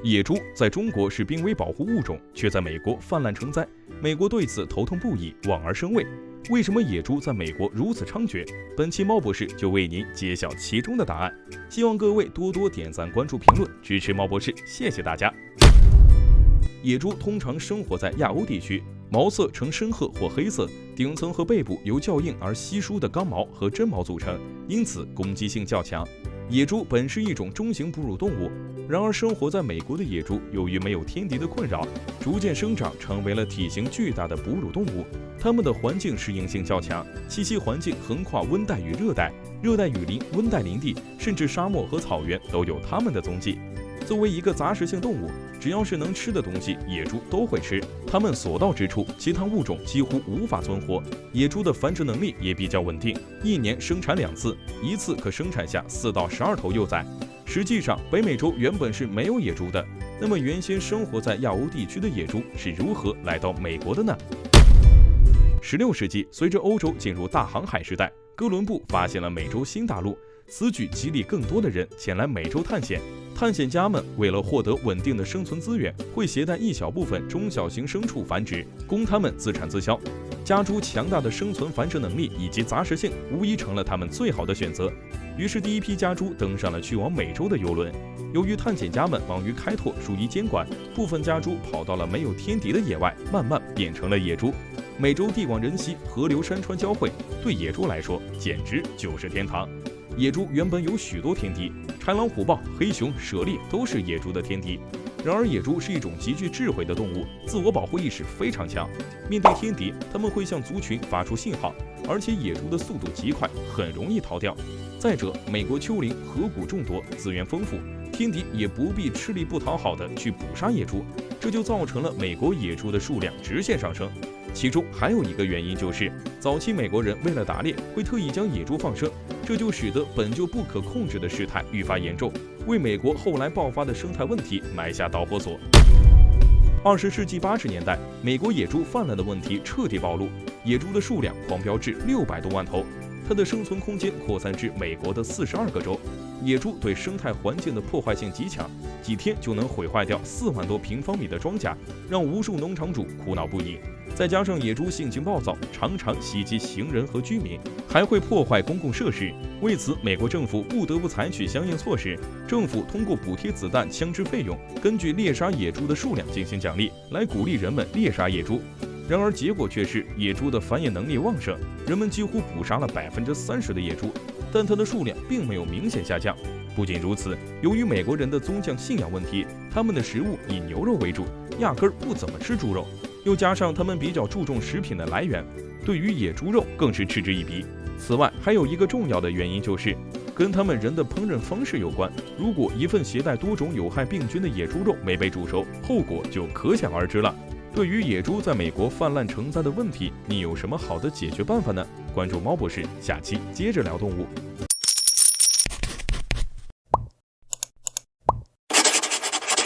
野猪在中国是濒危保护物种，却在美国泛滥成灾，美国对此头痛不已，望而生畏。为什么野猪在美国如此猖獗？本期猫博士就为您揭晓其中的答案。希望各位多多点赞、关注、评论，支持猫博士，谢谢大家。野猪通常生活在亚欧地区，毛色呈深褐或黑色，顶层和背部由较硬而稀疏的刚毛和真毛组成，因此攻击性较强。野猪本是一种中型哺乳动物，然而生活在美国的野猪由于没有天敌的困扰，逐渐生长成为了体型巨大的哺乳动物。它们的环境适应性较强，栖息环境横跨温带与热带、热带雨林、温带林地，甚至沙漠和草原都有它们的踪迹。作为一个杂食性动物，只要是能吃的东西，野猪都会吃。它们所到之处，其他物种几乎无法存活。野猪的繁殖能力也比较稳定，一年生产2次，一次可生产下4到12头幼崽。实际上，北美洲原本是没有野猪的。那么，原先生活在亚欧地区的野猪是如何来到美国的呢？16世纪，随着欧洲进入大航海时代，哥伦布发现了美洲新大陆，此举激励更多的人前来美洲探险。探险家们为了获得稳定的生存资源，会携带一小部分中小型牲畜繁殖，供他们自产自销。家猪强大的生存繁殖能力以及杂食性，无疑成了他们最好的选择。于是，第一批家猪登上了去往美洲的邮轮。由于探险家们忙于开拓，疏于监管，部分家猪跑到了没有天敌的野外，慢慢变成了野猪。美洲地广人稀，河流山川交汇，对野猪来说简直就是天堂。野猪原本有许多天敌，豺狼虎豹、黑熊、猞猁都是野猪的天敌。然而，野猪是一种极具智慧的动物，自我保护意识非常强。面对天敌，它们会向族群发出信号，而且野猪的速度极快，很容易逃掉。再者，美国丘陵河谷众多，资源丰富，天敌也不必吃力不讨好的去捕杀野猪，这就造成了美国野猪的数量直线上升。其中还有一个原因就是，早期美国人为了打猎会特意将野猪放生，这就使得本就不可控制的事态愈发严重，为美国后来爆发的生态问题埋下导火索。20世纪80年代，美国野猪泛滥的问题彻底暴露，野猪的数量狂飙至600多万头，它的生存空间扩散至美国的42个州。野猪对生态环境的破坏性极强，几天就能毁坏掉4万多平方米的庄稼，让无数农场主苦恼不已。再加上野猪性情暴躁，常常袭击行人和居民，还会破坏公共设施。为此，美国政府不得不采取相应措施。政府通过补贴子弹、枪支费用，根据猎杀野猪的数量进行奖励，来鼓励人们猎杀野猪。然而结果却是野猪的繁衍能力旺盛，人们几乎捕杀了30%的野猪，但它的数量并没有明显下降。不仅如此，由于美国人的宗教信仰问题，他们的食物以牛肉为主，压根儿不怎么吃猪肉。又加上他们比较注重食品的来源，对于野猪肉更是嗤之以鼻。此外，还有一个重要的原因就是，跟他们人的烹饪方式有关。如果一份携带多种有害病菌的野猪肉没被煮熟，后果就可想而知了。对于野猪在美国泛滥成灾的问题，你有什么好的解决办法呢？关注猫博士，下期接着聊动物。